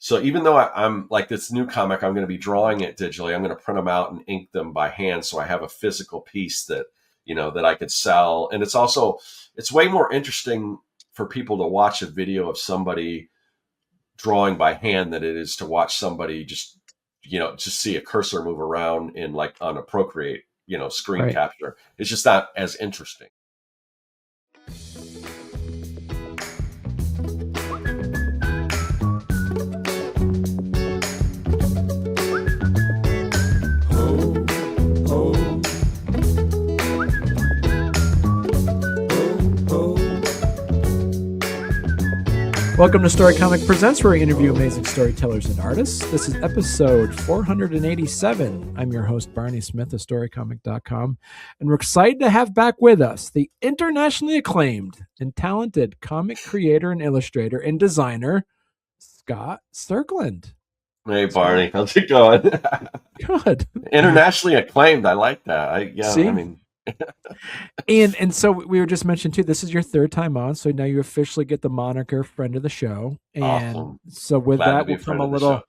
So even though I'm like this new comic, I'm going to be drawing it digitally. I'm going to print them out and ink them by hand, so I have a physical piece that that I could sell. And it's way more interesting for people to watch a video of somebody drawing by hand than it is to watch somebody just see a cursor move around in like on a Procreate screen Right. capture. It's just not as interesting. Welcome to Storycomic Presents, where we interview amazing storytellers and artists. This is episode 487. I'm your host, Barney Smith of Storycomic.com, and we're excited to have back with us the internationally acclaimed and talented comic creator and illustrator and designer, Scott Serkland. Hey, Barney, how's it going? Good. Internationally acclaimed. I like that. See? I mean... And so we were just mentioning too, this is your third time on, so now you officially get the moniker friend of the show. And awesome. So with Glad that will come a little,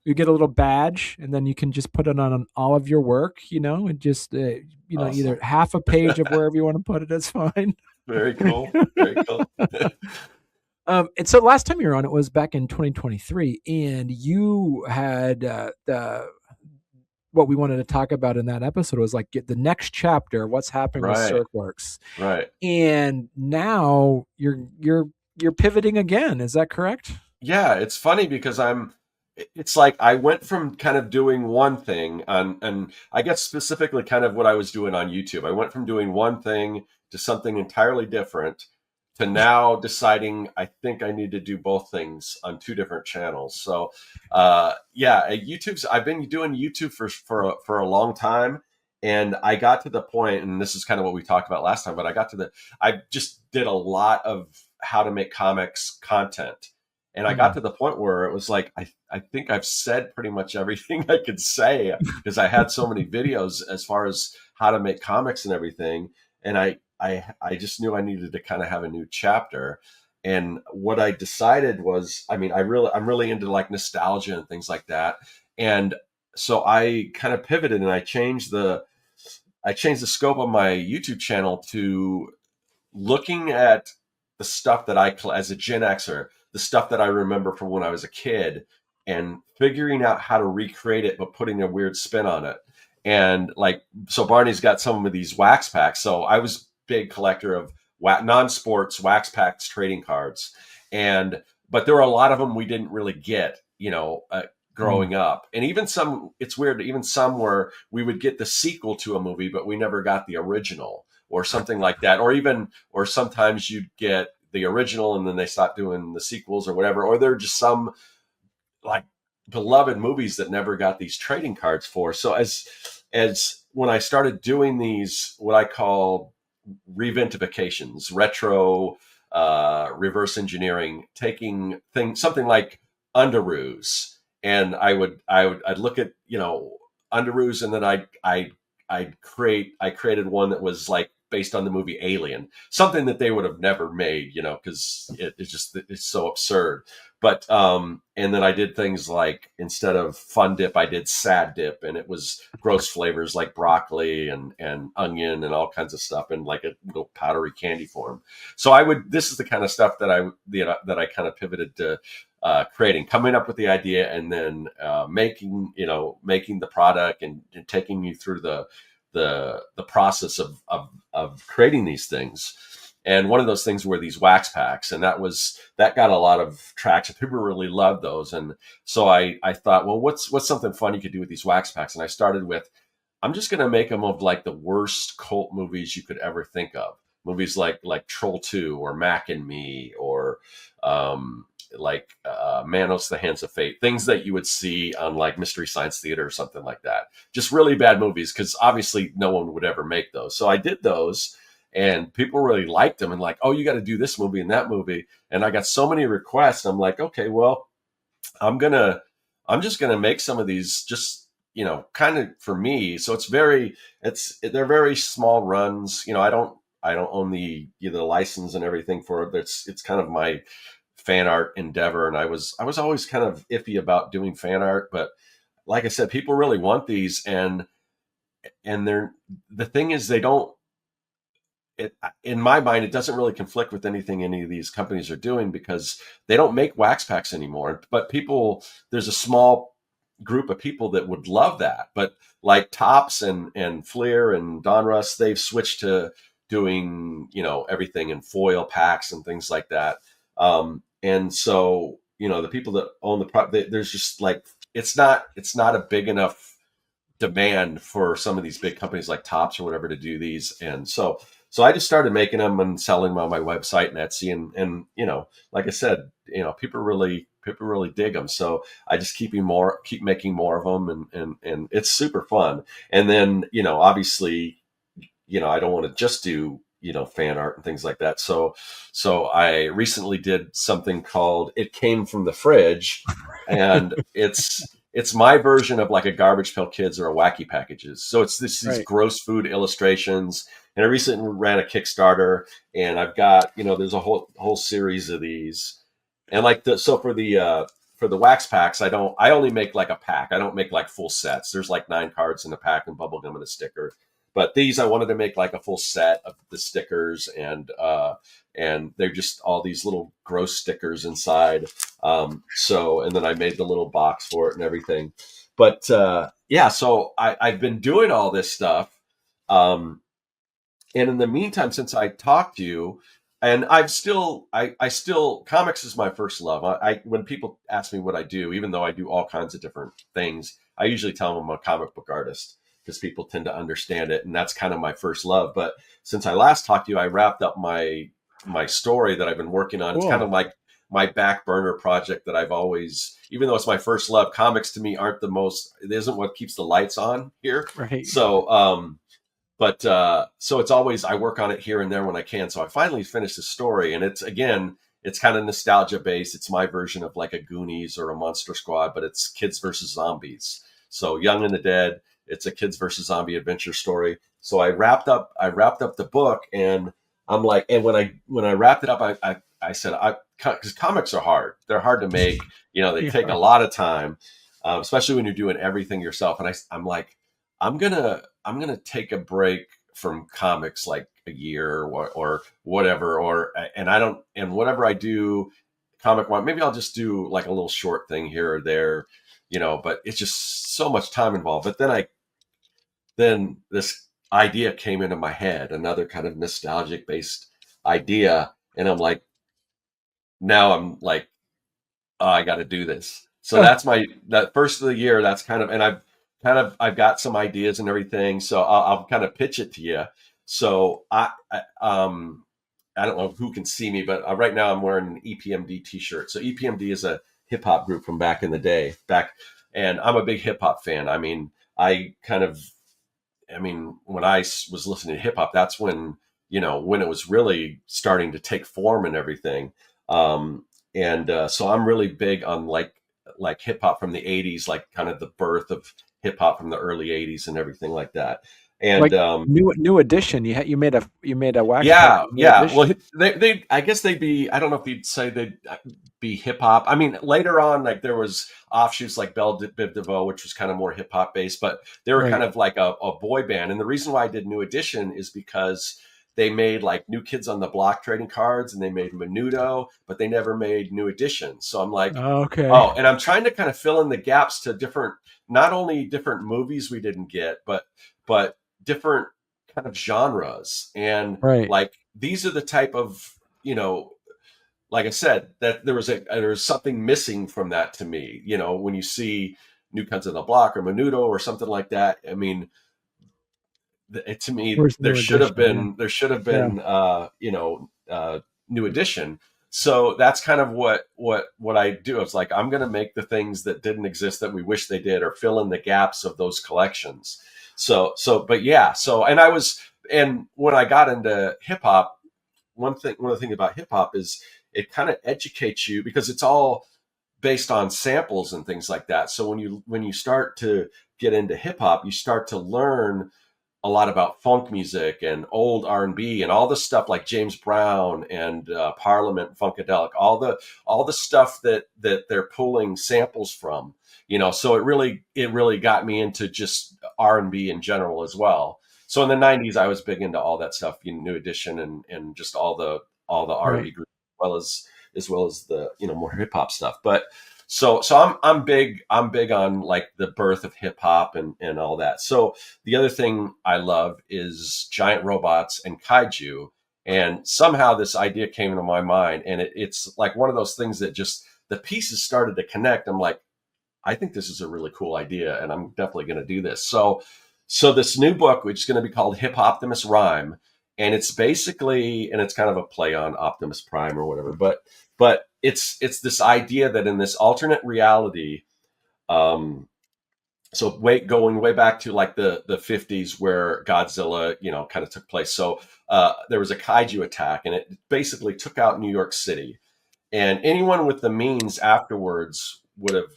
you get a little badge, and then you can just put it on all of your work, and just awesome. Either half a page of wherever you want to put it is fine. Very cool. Very cool. And so last time you were on, it was back in 2023, and you had what we wanted to talk about in that episode was like get the next chapter, what's happening with Serkworks. Right. And now you're pivoting again. Is that correct? Yeah, it's funny because it's like I went from kind of doing one thing and I guess specifically kind of what I was doing on YouTube. I went from doing one thing to something entirely different to now deciding I think I need to do both things on two different channels. So I've been doing YouTube for a long time, and I got to the point, and this is kind of what we talked about last time, but I just did a lot of how to make comics content. And I got to the point where it was like, I think I've said pretty much everything I could say because I had so many videos as far as how to make comics and everything. And I just knew I needed to kind of have a new chapter. And what I decided was, I'm really into like nostalgia and things like that. And so I kind of pivoted and I changed the scope of my YouTube channel to looking at the stuff that as a Gen Xer, the stuff that I remember from when I was a kid, and figuring out how to recreate it, but putting a weird spin on it. And so Barney's got some of these wax packs. So I was big collector of non-sports wax packs trading cards, but there were a lot of them we didn't really get growing up. And even some, it's weird, even some where we would get the sequel to a movie but we never got the original or something like that, or sometimes you'd get the original and then they stopped doing the sequels or whatever, or they're just some like beloved movies that never got these trading cards for. So as when I started doing these, what I call reventifications, retro, reverse engineering, taking something like Underoos, and I'd look at Underoos, and then I created one that was like based on the movie Alien, something that they would have never made, because it's so absurd. But and then I did things like, instead of fun dip, I did sad dip, and it was gross flavors like broccoli and onion and all kinds of stuff in like a little powdery candy form. So this is the kind of stuff that I kind of pivoted to creating, coming up with the idea, and then making the product and taking you through the process of creating these things. And one of those things were these wax packs, and that got a lot of traction. People really loved those. And so I thought, well, what's something fun you could do with these wax packs? And I started with, I'm just going to make them of like the worst cult movies you could ever think of. Movies like Troll 2 or Mac and Me, or Manos, the Hands of Fate, things that you would see on like Mystery Science Theater or something like that. Just really bad movies, because obviously no one would ever make those. So I did those, and people really liked them, and like, oh, you got to do this movie and that movie. And I got so many requests. I'm like, okay, well, I'm just gonna make some of these, just kind of for me. So they're very small runs. I don't own the license and everything for it. It's kind of my fan art endeavor, and I was always kind of iffy about doing fan art, but like I said, people really want these, and they're the thing is they don't. It, in my mind, it doesn't really conflict with anything any of these companies are doing because they don't make wax packs anymore. But people, there's a small group of people that would love that. But like Tops and Fleer and Donruss, they've switched to doing, everything in foil packs and things like that. And so, the people that own the product, there's just like, it's not a big enough demand for some of these big companies like Tops or whatever to do these. And so I just started making them and selling them on my website and Etsy. And like I said, people really dig them. So I just keep making more of them, and it's super fun. And then, obviously, I don't want to just do, fan art and things like that. So I recently did something called It Came from the Fridge, and it's my version of like a Garbage Pail Kids or a Wacky Packages. So it's these gross food illustrations. And I recently ran a Kickstarter, and I've got, there's a whole series of these. And like for the wax packs, I only make like a pack. I don't make like full sets. There's like 9 cards in a pack and bubble gum and a sticker. But these, I wanted to make like a full set of the stickers, and they're just all these little gross stickers inside. And then I made the little box for it and everything. But so I've been doing all this stuff. And in the meantime, since I talked to you, and I still comics is my first love. When people ask me what I do, even though I do all kinds of different things, I usually tell them I'm a comic book artist because people tend to understand it, and that's kind of my first love. But since I last talked to you, I wrapped up my story that I've been working on. Cool. It's kind of like my back burner project that I've always, even though it's my first love, comics to me aren't it isn't what keeps the lights on here. Right. So, so it's always, I work on it here and there when I can. So I finally finished the story, and it's kind of nostalgia based. It's my version of like a Goonies or a Monster Squad, but it's kids versus zombies. So Young and the Dead, it's a kids versus zombie adventure story. So I wrapped up the book, and I'm like, and when I wrapped it up, I said, because comics are hard. They're hard to make. They take a lot of time, especially when you're doing everything yourself. And I'm like, I'm gonna take a break from comics like a year or whatever, and whatever I do comic wise, maybe I'll just do like a little short thing here or there, but it's just so much time involved. But then this idea came into my head, another kind of nostalgic based idea. And I'm like, oh, I got to do this. So that's that first of the year. That's kind of, and I've got some ideas and everything. So I'll kind of pitch it to you. So I don't know who can see me, but right now I'm wearing an EPMD t-shirt. So EPMD is a hip hop group from back in the day and I'm a big hip hop fan. I mean, when I was listening to hip hop, that's when it was really starting to take form and everything. So I'm really big on like hip hop from the 80s, like kind of the birth of hip hop from the early 80s and everything like that. And like new edition, you made a wax. Yeah. Well, they I guess they'd be, I don't know if you'd say they'd be hip hop. I mean, later on, like there was offshoots like Belle Biv DeVoe, which was kind of more hip hop based, but they were kind of like a boy band. And the reason why I did New Edition is because they made like New Kids on the Block trading cards, and they made Menudo, but they never made New Edition. So I'm like, okay. Oh, and I'm trying to kind of fill in the gaps to not only different movies we didn't get, but different kind of genres. And like, these are the type of, like I said, that there was something missing from that to me, when you see New Kids on the Block or Menudo or something like that. I mean, to me, there should have been New Edition. So that's kind of what I do. It's like, I'm going to make the things that didn't exist that we wish they did, or fill in the gaps of those collections. And when I got into hip hop, one of the things about hip hop is it kind of educates you, because it's all based on samples and things like that. So when you start to get into hip hop, you start to learn a lot about funk music and old R&B and all the stuff like James Brown and Parliament, Funkadelic, all the stuff that they're pulling samples from, So it really got me into just R&B in general as well. So in the '90s, I was big into all that stuff, New Edition and just all the R&B Right. groups, as well as the more hip hop stuff. But so I'm big on like the birth of hip hop and all that. So the other thing I love is giant robots and kaiju. And somehow this idea came into my mind, and it's like one of those things that just the pieces started to connect. I'm like, I think this is a really cool idea, and I'm definitely going to do this. So this new book, which is going to be called Hip Optimus Rhyme, and it's basically, and it's kind of a play on Optimus Prime or whatever, but it's this idea that in this alternate reality, um, so going way back to like the 50s where Godzilla, kind of took place. So there was a kaiju attack, and it basically took out New York City, and anyone with the means afterwards would have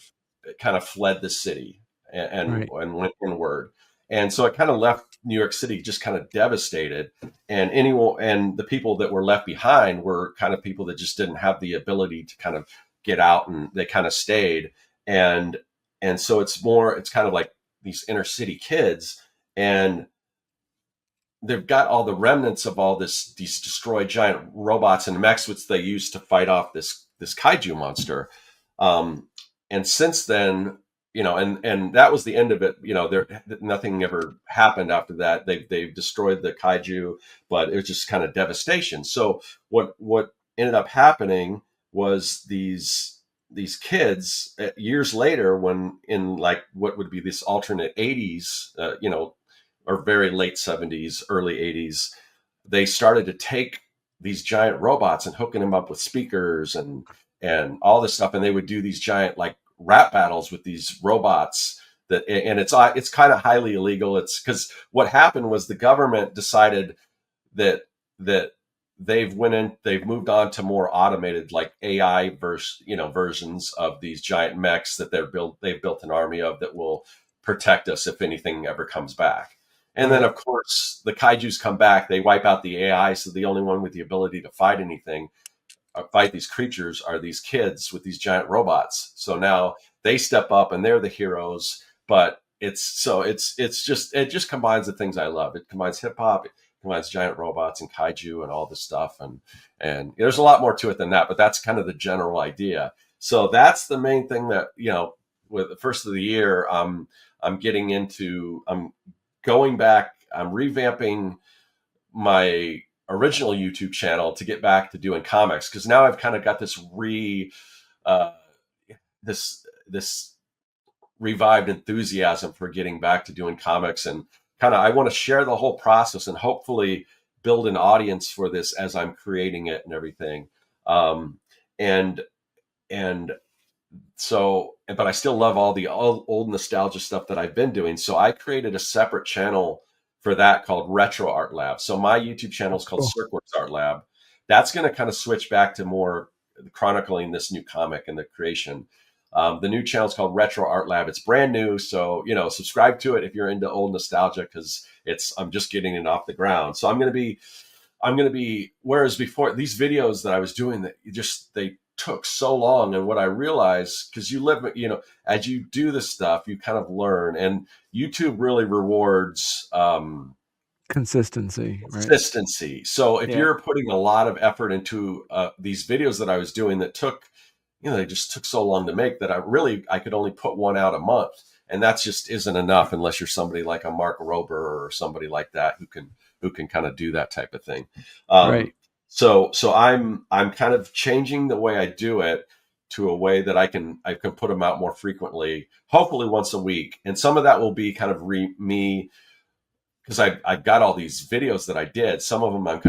kind of fled the city Right. and went inward. And so it kind of left New York City just kind of devastated. And the people that were left behind were kind of people that just didn't have the ability to kind of get out, and they kind of stayed. And so it's kind of like these inner city kids, and they've got all the remnants of all these destroyed giant robots and mechs, which they use to fight off this kaiju monster. And since then, and that was the end of it. Nothing ever happened after that. They've destroyed the kaiju, but it was just kind of devastation. So what ended up happening was these kids years later, when in like what would be this alternate '80s, or very late '70s, early '80s, they started to take these giant robots and hooking them up with speakers and all this stuff, and they would do these giant like rap battles with these robots. And it's kind of highly illegal. It's because what happened was the government decided that they've moved on to more automated like AI versions of these giant mechs that they've built an army of that will protect us if anything ever comes back. And then, Right. of course, the kaijus come back. They wipe out the AI, so the only one with the ability to fight anything, fight these creatures, are these kids with these giant robots. So now they step up, and they're the heroes. But it just combines the things I love. It combines hip hop, it combines giant robots and kaiju and all this stuff, and there's a lot more to it than that. But that's kind of the general idea. So that's the main thing that with the first of the year, I'm getting into. I'm going back, I'm revamping my original YouTube channel to get back to doing comics, because now I've kind of got uh, this revived enthusiasm for getting back to doing comics, and kind of I want to share the whole process and hopefully build an audience for this as I'm creating it and everything. Um, and and so, but I still love all the old nostalgia stuff that I've been doing. So I created a separate channel for that called Retro Art Lab. So my YouTube channel is called Cool. Serkworks Art Lab. That's going to kind of switch back to more chronicling this new comic and the creation. The new channel is called Retro Art Lab. It's brand new, so subscribe to it if you're into old nostalgia, because I'm just getting it off the ground. So I'm going to be, whereas before these videos that I was doing, that they took so long. And what I realized, because as you do this stuff, you kind of learn, and YouTube really rewards Consistency. Right. consistency. So if Yeah. you're putting a lot of effort into these videos that I was doing that took, they just took so long to make, that I could only put one out a month. And that just isn't enough unless you're somebody like a Mark Rober or somebody like that who can kind of do that type of thing. Right. So I'm kind of changing the way I do it to a way that I can put them out more frequently, hopefully once a week. And some of that will be kind of me, because I've got all these videos that I did. Some of them I'm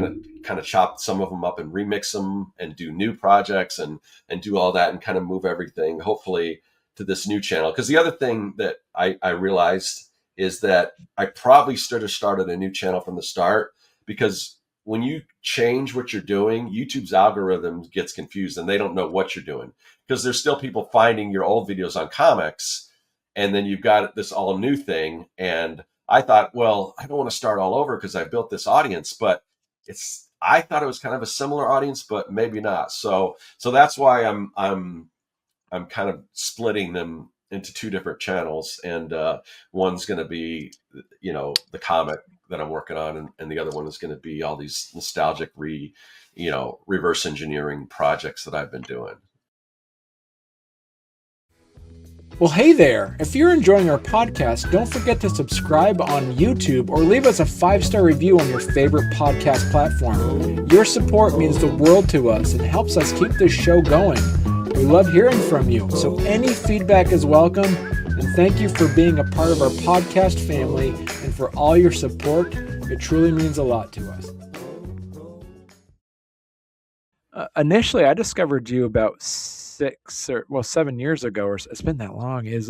kind of chop some of them up and remix them and do new projects and do all that and kind of move everything hopefully to this new channel. Because the other thing that I realized is that I probably should have started a new channel from the start, because when you change what you're doing, YouTube's algorithm gets confused and they don't know what you're doing, because there's still people finding your old videos on comics, and then you've got this all new thing. And I thought, well, I don't want to start all over because I built this audience, but I thought it was kind of a similar audience, but maybe not. So that's why I'm kind of splitting them into two different channels, and one's going to be, the comic that I'm working on, and the other one is going to be all these nostalgic reverse engineering projects that I've been doing. Well, hey there. If you're enjoying our podcast, don't forget to subscribe on YouTube or leave us a 5-star review on your favorite podcast platform. Your support means the world to us and helps us keep this show going. We love hearing from you, so any feedback is welcome. And thank you for being a part of our podcast family and for all your support. It truly means a lot to us. Initially, I discovered you about 7 years ago, or it's been that long, is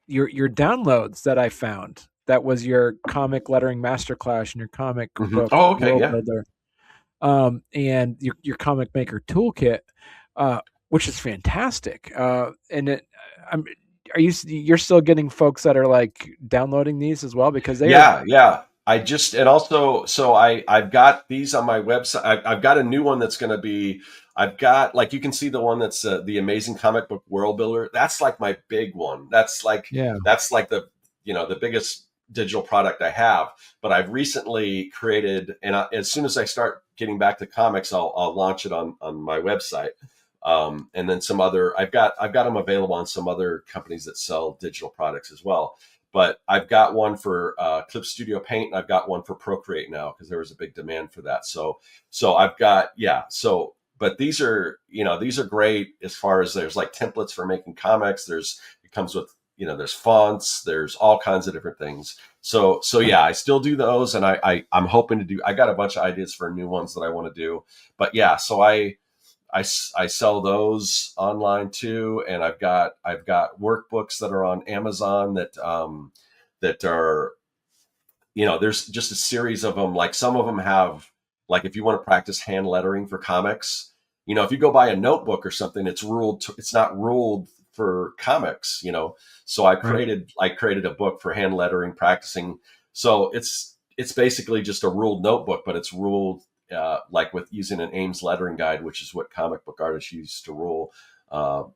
your downloads that I found. That was your comic lettering masterclass and your comic book World Builder, and your comic maker toolkit, which is fantastic. And you're still getting folks that are like downloading these as well, because they yeah. I just, and also, so I've got these on my website. I've got a new one that's going to be, I've got, like, you can see the one that's the Amazing Comic Book World Builder. That's like my big one. That's like the, the biggest digital product I have. But I've recently created, and as soon as I start getting back to comics, I'll launch it on my website. And then some other, I've got them available on some other companies that sell digital products as well. But I've got one for Clip Studio Paint, and I've got one for Procreate now because there was a big demand for that. So I've got, but these are great as far as there's like templates for making comics. It comes with, there's fonts, there's all kinds of different things. So yeah, I still do those, and I'm hoping to do, I got a bunch of ideas for new ones that I want to do. But yeah, so I sell those online too, and I've got workbooks that are on Amazon that are, there's just a series of them. Like some of them have, like, if you want to practice hand lettering for comics, if you go buy a notebook or something, it's not ruled for comics, So I created a book for hand lettering practicing. So it's basically just a ruled notebook, but it's ruled like with using an Ames lettering guide, which is what comic book artists use to rule, the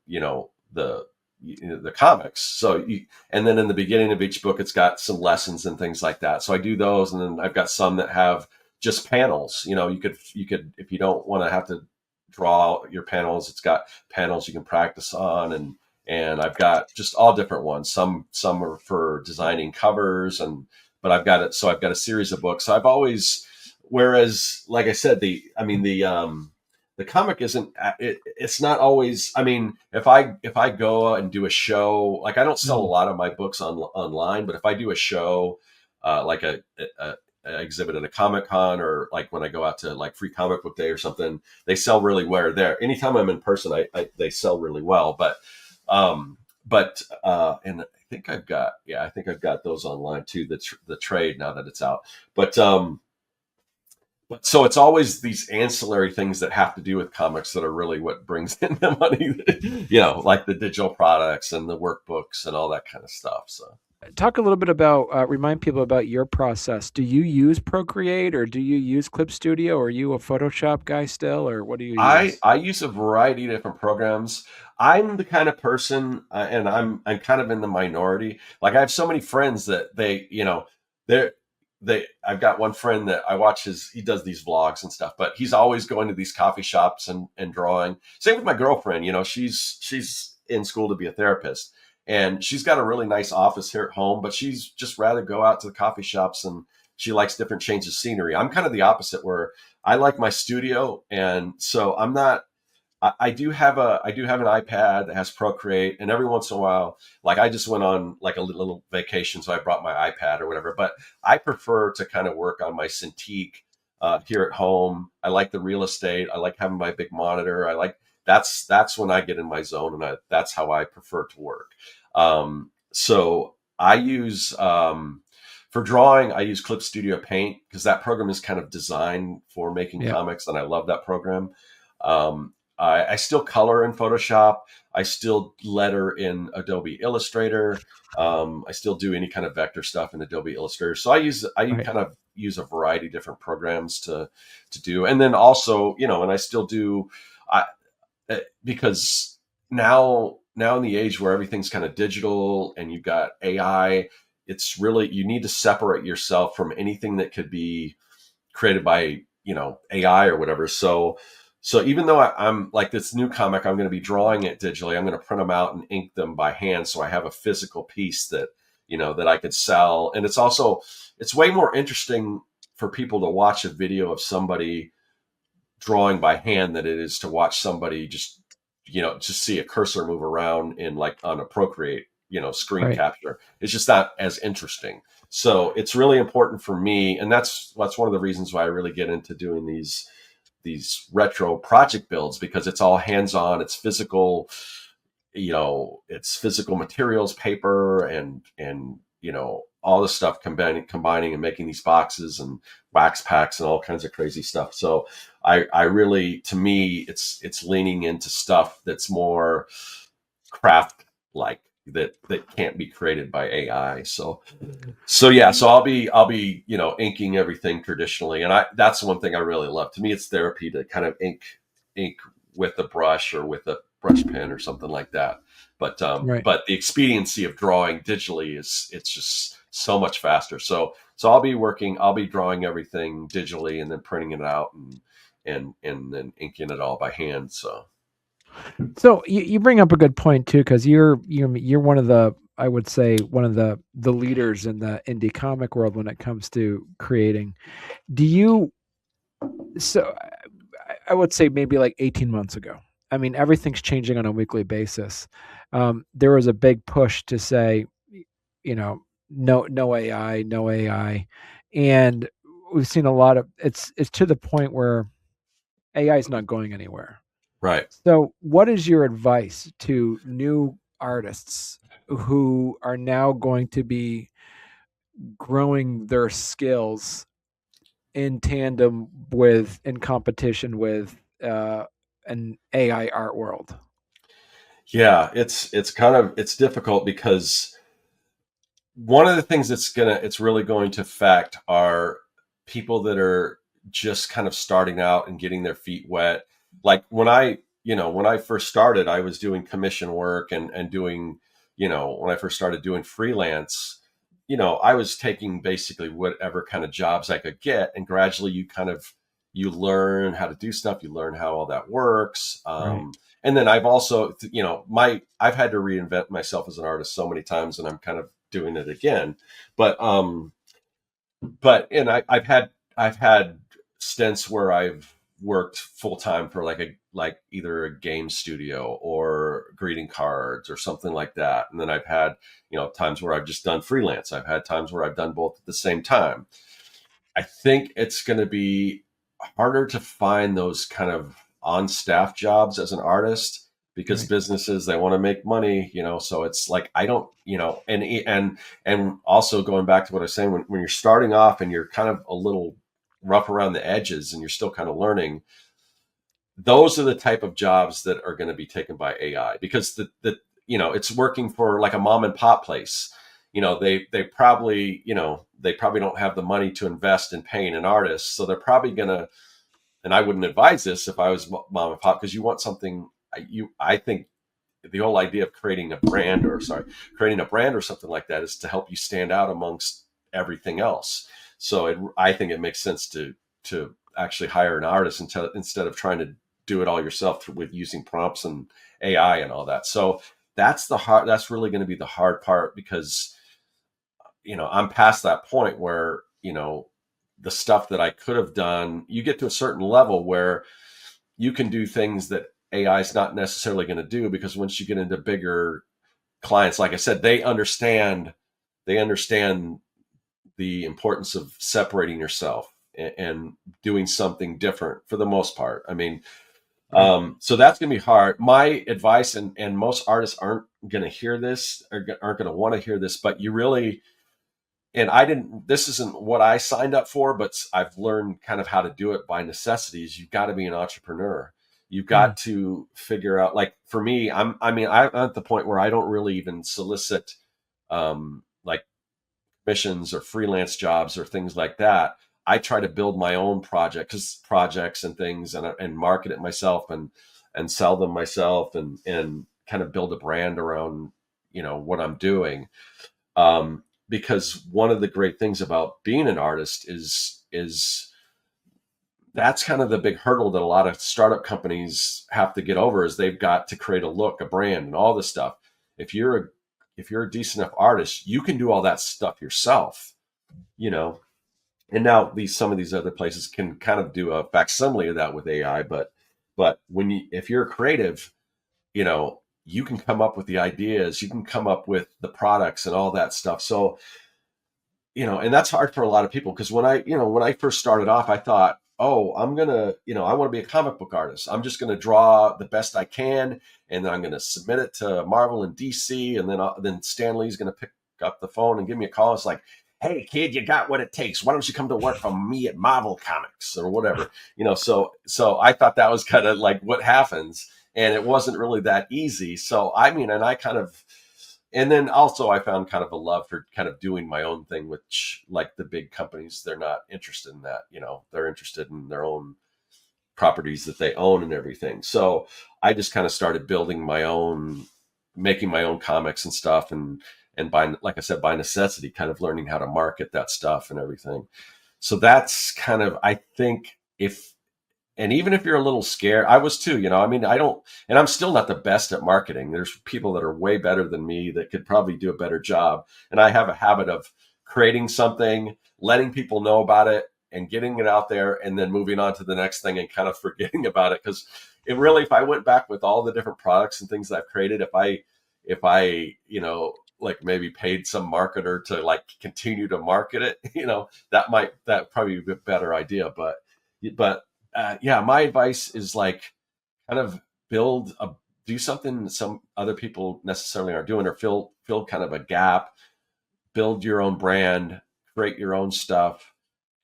comics. So and then in the beginning of each book, it's got some lessons and things like that. So I do those, and then I've got some that have just panels. You could if you don't want to have to draw your panels, it's got panels you can practice on, and I've got just all different ones. Some are for designing covers, but I've got a series of books. So I've always, whereas, like I said, the comic isn't, it's not always, I mean, if I go and do a show, like, I don't sell a lot of my books online, but if I do a show, like a exhibit at a Comic-Con, or like when I go out to like Free Comic Book Day or something, they sell really well there. Anytime I'm in person, they sell really well, and I think I've got those online too, the trade, now that it's out. But so it's always these ancillary things that have to do with comics that are really what brings in the money, like the digital products and the workbooks and all that kind of stuff. So talk a little bit about, remind people about your process. Do you use Procreate, or do you use Clip Studio? Or are you a Photoshop guy still, or what do you use? I use a variety of different programs. I'm the kind of person, and I'm kind of in the minority. Like, I have so many friends that I've got one friend that I watch he does these vlogs and stuff, but he's always going to these coffee shops and drawing. Same with my girlfriend, she's in school to be a therapist, and she's got a really nice office here at home, but she's just rather go out to the coffee shops, and she likes different changes of scenery. I'm kind of the opposite, where I like my studio. And so I do have an iPad that has Procreate, and every once in a while, like, I just went on like a little vacation, so I brought my iPad or whatever. But I prefer to kind of work on my Cintiq here at home. I like the real estate. I like having my big monitor. That's when I get in my zone, and that's how I prefer to work. So I use for drawing, I use Clip Studio Paint, because that program is kind of designed for making comics, and I love that program. I still color in Photoshop. I still letter in Adobe Illustrator. I still do any kind of vector stuff in Adobe Illustrator. So I Right. kind of use a variety of different programs to do. And then also, and I still do, I because now in the age where everything's kind of digital and you've got AI, it's really, you need to separate yourself from anything that could be created by AI or whatever. So even though I'm like this new comic, I'm going to be drawing it digitally. I'm going to print them out and ink them by hand, so I have a physical piece that that I could sell. And it's way more interesting for people to watch a video of somebody drawing by hand than it is to watch somebody just see a cursor move around in like on a Procreate screen Right. capture. It's just not as interesting. So it's really important for me, and that's one of the reasons why I really get into doing these retro project builds, because it's all hands-on, it's physical, it's physical materials, paper, and all the stuff combining and making these boxes and wax packs and all kinds of crazy stuff. So I really, to me, it's leaning into stuff that's more craft like, that can't be created by AI. So yeah, so I'll be inking everything traditionally, and that's one thing I really love. To me, it's therapy to kind of ink with a brush or with a brush pen or something like that. Right. But the expediency of drawing digitally it's just so much faster. So I'll be drawing everything digitally and then printing it out and then inking it all by hand. So you bring up a good point too, because you're one of the, I would say, one of the leaders in the indie comic world when it comes to creating. Do you so I would say maybe like 18 months ago. I mean, everything's changing on a weekly basis. There was a big push to say, no AI, no AI, and we've seen a lot of it's to the point where AI is not going anywhere. Right. So, what is your advice to new artists who are now going to be growing their skills in tandem with, in competition with, an AI art world? Yeah, it's difficult because one of the things it's really going to affect are people that are just kind of starting out and getting their feet wet. Like when I first started, I was doing commission work and doing, when I first started doing freelance, I was taking basically whatever kind of jobs I could get, and gradually you learn how to do stuff, you learn how all that works. Right. And then I've also, I've had to reinvent myself as an artist so many times, and I'm kind of doing it again. But and I've had stints where I've worked full time for like either a game studio or greeting cards or something like that. And then I've had, times where I've just done freelance. I've had times where I've done both at the same time. I think it's going to be harder to find those kind of on staff jobs as an artist, because Right. businesses, they want to make money, so it's like, I don't, and also going back to what I was saying, when you're starting off and you're kind of a little rough around the edges and you're still kind of learning, those are the type of jobs that are going to be taken by AI, because it's working for like a mom and pop place. They probably don't have the money to invest in paying an artist, so they're probably going to, and I wouldn't advise this if I was mom and pop, because you want something, I think the whole idea of creating a brand or something like that is to help you stand out amongst everything else. So I think it makes sense to actually hire an artist instead of trying to do it all yourself with using prompts and AI and all that. So that's really going to be the hard part, because I'm past that point where the stuff that I could have done, you get to a certain level where you can do things that AI is not necessarily going to do, because once you get into bigger clients, like I said, they understand the importance of separating yourself and doing something different for the most part. I mean, Right. so that's going to be hard. My advice, and most artists aren't going to hear this, or aren't going to want to hear this, but you really, and this isn't what I signed up for, but I've learned kind of how to do it by necessity, is you've got to be an entrepreneur. You've got to figure out, like for me, I'm at the point where I don't really even solicit like missions or freelance jobs or things like that. I try to build my own projects and things, and market it myself, and sell them myself, and kind of build a brand around, what I'm doing. Because one of the great things about being an artist is that's kind of the big hurdle that a lot of startup companies have to get over, is they've got to create a look, a brand, and all this stuff. If you're a decent enough artist, you can do all that stuff yourself, you know. And now some of these other places can kind of do a facsimile of that with AI, but if you're creative, you can come up with the ideas, you can come up with the products and all that stuff. So, and that's hard for a lot of people, because when I first started off, I thought, oh, I'm gonna, I want to be a comic book artist. I'm just gonna draw the best I can, and then I'm gonna submit it to Marvel and DC, and then Stan Lee's gonna pick up the phone and give me a call. It's like, hey kid, you got what it takes. Why don't you come to work for me at Marvel Comics or whatever? So I thought that was kind of like what happens, and it wasn't really that easy. So and then also I found kind of a love for kind of doing my own thing, which, like the big companies, they're not interested in that. They're interested in their own properties that they own and everything. So I just kind of started making my own comics and stuff, and by, like I said, by necessity, kind of learning how to market that stuff and everything. So that's kind of, I think, and even if you're a little scared, I was too, I don't, and I'm still not the best at marketing. There's people that are way better than me that could probably do a better job. And I have a habit of creating something, letting people know about it, and getting it out there, and then moving on to the next thing and kind of forgetting about it. Because if I went back with all the different products and things that I've created, if I, like maybe paid some marketer to like continue to market it, that probably be a better idea. But yeah, my advice is like, kind of do something that some other people necessarily aren't doing, or fill kind of a gap, build your own brand, create your own stuff,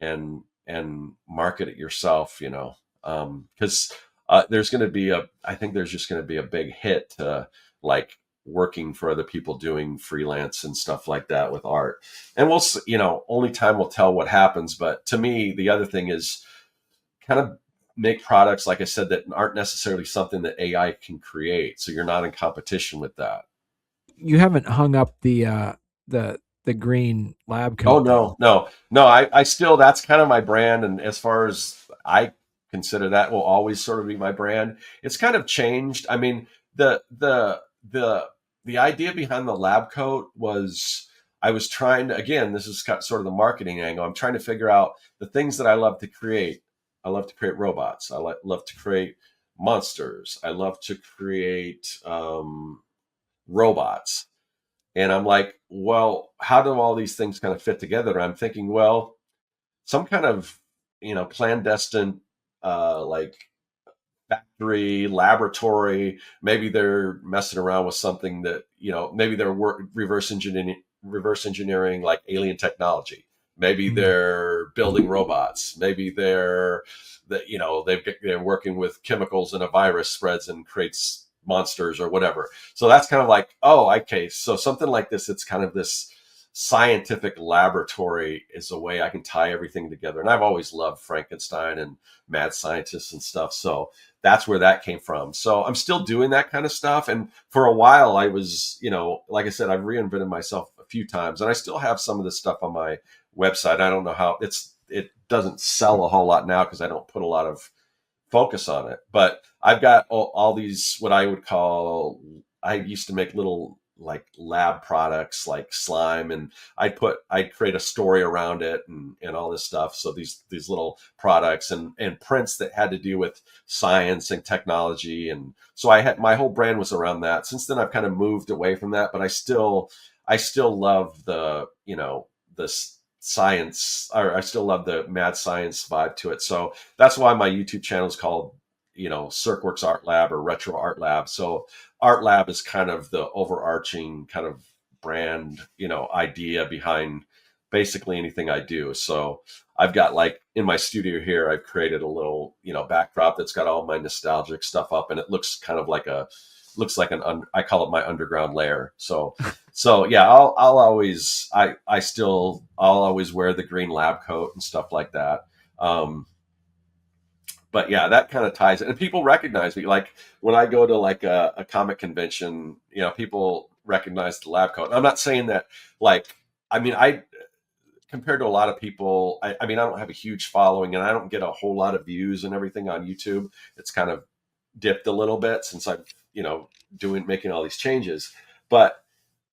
and market it yourself, because there's going to be I think there's just going to be a big hit to like working for other people doing freelance and stuff like that with art. And only time will tell what happens. But to me, the other thing is kind of make products, like I said, that aren't necessarily something that AI can create. So you're not in competition with that. You haven't hung up the green lab Oh, coat. no. I still, that's kind of my brand. And as far as I consider, that will always sort of be my brand. It's kind of changed. I mean, the idea behind the lab coat was, I was trying to, again, this is sort of the marketing angle. I'm trying to figure out the things that I love to create. I love to create robots. I love to create monsters. I love to create robots. And I'm like, well, how do all these things kind of fit together? And I'm thinking, well, some kind of, clandestine, like factory, laboratory. Maybe they're messing around with something that, maybe they're reverse engineering like alien technology. Maybe they're building robots. Maybe they're working with chemicals, and a virus spreads and creates monsters or whatever. So that's kind of like, oh, okay. So something like this, it's kind of this scientific laboratory is a way I can tie everything together. And I've always loved Frankenstein and mad scientists and stuff. So that's where that came from. So I'm still doing that kind of stuff. And for a while I was, like I said, I've reinvented myself a few times, and I still have some of this stuff on my website. I don't know how it doesn't sell a whole lot now because I don't put a lot of focus on it, but I've got all these, what I would call, I used to make little like lab products like slime, and I'd create a story around it and all this stuff. So these little products and prints that had to do with science and technology. And so my whole brand was around that. Since then I've kind of moved away from that, but I still love the science, or I still love the mad science vibe to it. So that's why my YouTube channel is called, Serkworks Art Lab or Retro Art Lab. So Art Lab is kind of the overarching kind of brand, idea behind basically anything I do. So I've got, like, in my studio here, I've created a little, backdrop that's got all my nostalgic stuff up, and it looks kind of like I call it my underground lair. So yeah, I'll always wear the green lab coat and stuff like that. But yeah, that kind of ties it. And people recognize me. Like when I go to like a comic convention, people recognize the lab coat. And I'm not saying that, compared to a lot of people, I don't have a huge following, and I don't get a whole lot of views and everything on YouTube. It's kind of dipped a little bit since I've, making all these changes. But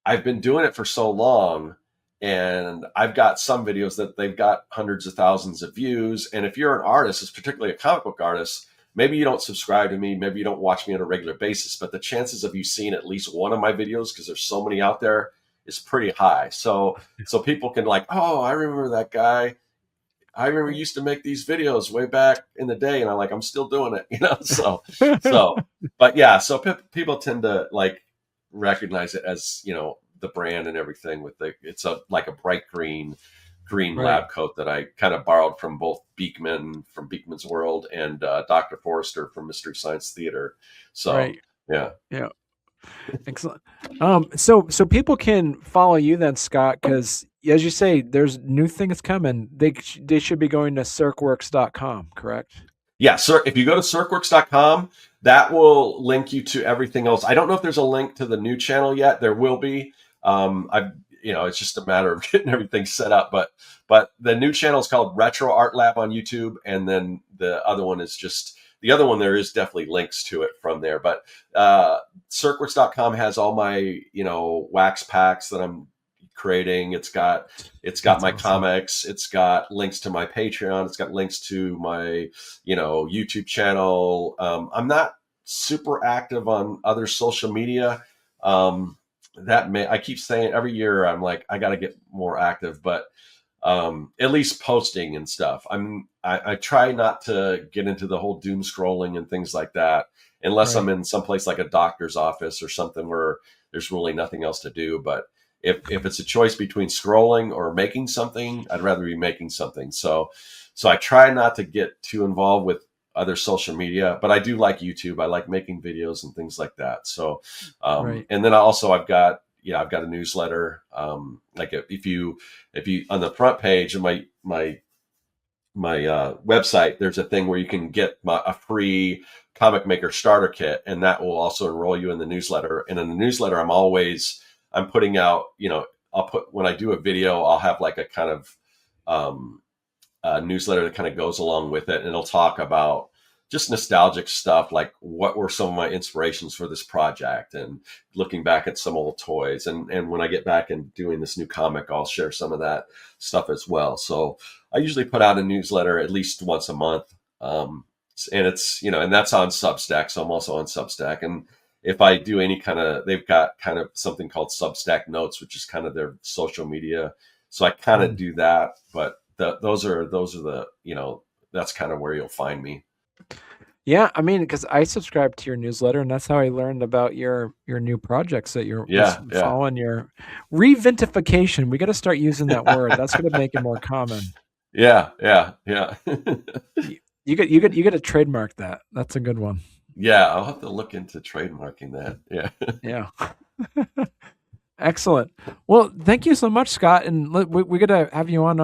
I've been doing it for so long, and I've got some videos that they've got hundreds of thousands of views. And if you're an artist, particularly a comic book artist, maybe you don't subscribe to me, maybe you don't watch me on a regular basis, but the chances of you seeing at least one of my videos, because there's so many out there, is pretty high. So people can like, oh, I remember that guy. I remember he used to make these videos way back in the day, and I'm still doing it, So, but yeah, so people tend to like recognize it as, the brand and everything it's like a bright green right. lab coat that I kind of borrowed from both Beekman from Beekman's World and Dr. Forrester from Mystery Science Theater. So right. yeah. Excellent. So people can follow you then, Scott, because as you say, there's new things coming. They should be going to serkworks.com, correct? Yeah, sir. If you go to serkworks.com, that will link you to everything else. I don't know if there's a link to the new channel yet. There will be. It's just a matter of getting everything set up. But the new channel is called Retro Art Lab on YouTube, and then the other one is just. The other one, there is definitely links to it from there. But Serkworks.com has all my, wax packs that I'm creating. It's got That's my awesome. Comics. It's got links to my Patreon. It's got links to my, YouTube channel. I'm not super active on other social media. I keep saying every year, I'm like, I got to get more active, but at least posting and stuff. I try not to get into the whole doom scrolling and things like that, unless right. I'm in someplace like a doctor's office or something where there's really nothing else to do. But if it's a choice between scrolling or making something, I'd rather be making something. So I try not to get too involved with other social media, but I do like YouTube. I like making videos and things like that. So, right. And then I've got a newsletter. Like if you on the front page of my website, there's a thing where you can get a free comic maker starter kit, and that will also enroll you in the newsletter. And in the newsletter, I'm putting out, when I do a video, I'll have like a kind of newsletter that kind of goes along with it, and it'll talk about just nostalgic stuff, like what were some of my inspirations for this project, and looking back at some old toys. And when I get back and doing this new comic, I'll share some of that stuff as well. So I usually put out a newsletter at least once a month. And it's, and that's on Substack. So I'm also on Substack. And if I do they've got kind of something called Substack Notes, which is kind of their social media. So I kind of do that, but those are the, that's kind of where you'll find me. Yeah, because I subscribed to your newsletter, and that's how I learned about your new projects that you're following. Your reventification. We got to start using that word. That's going to make it more common. Yeah. You got to trademark that. That's a good one. Yeah, I'll have to look into trademarking that. Yeah. Yeah. Excellent. Well, thank you so much, Scott. And we got to have you on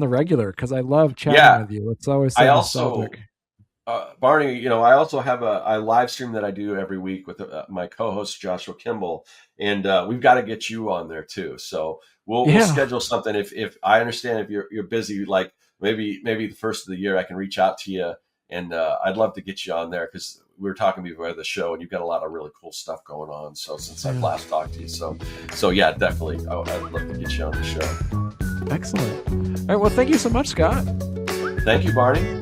the regular, because I love chatting with you. It's always so nostalgic. Barney, I also have a live stream that I do every week with my co-host Joshua Kimball, and we've got to get you on there too. So we'll schedule something. If I understand if you're busy, like maybe the first of the year, I can reach out to you, and I'd love to get you on there, because we were talking before the show, and you've got a lot of really cool stuff going on. So since I've last talked to you, so yeah, definitely, I'd love to get you on the show. Excellent. All right. Well, thank you so much, Scott. Thank you, Barney.